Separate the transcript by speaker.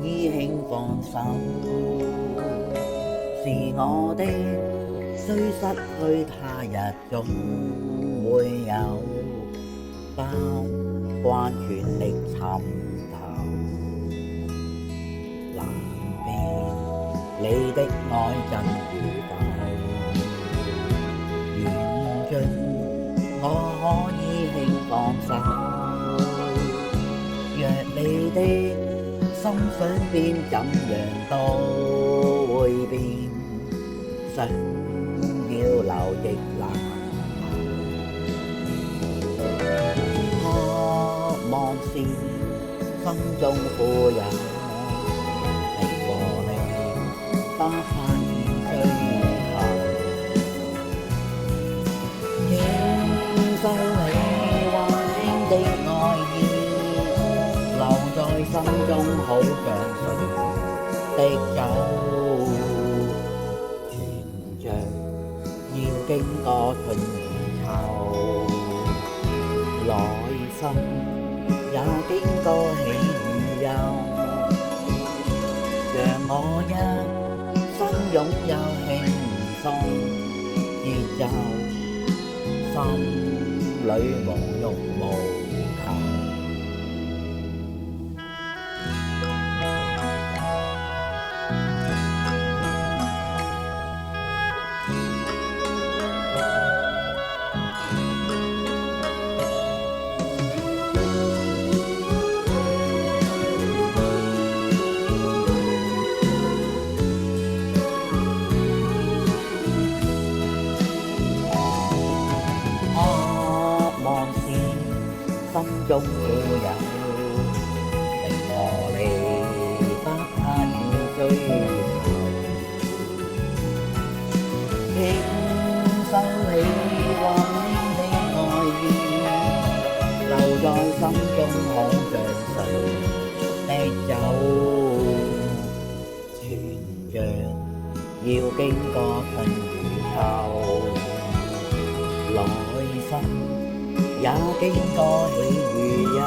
Speaker 1: 以輕放手，是我的，雖失去他日總會有，不慣全力尋求，難辨你的愛真與否，緣盡我可以輕放手。若你的心想變怎樣都會變，想要留亦難留，渴望是心中富有，你和你不盼追求，應收你溫馨的愛意，留在心中好像水的酒，存着要經過春與秋，內心也經過喜與憂，讓我一生擁有輕鬆節奏，心裏無欲無求。心中富有，你和你不盼要追求，應收起溫馨的愛意，留在心中好像水的酒，存着要經過春與秋，內心也經過喜與憂。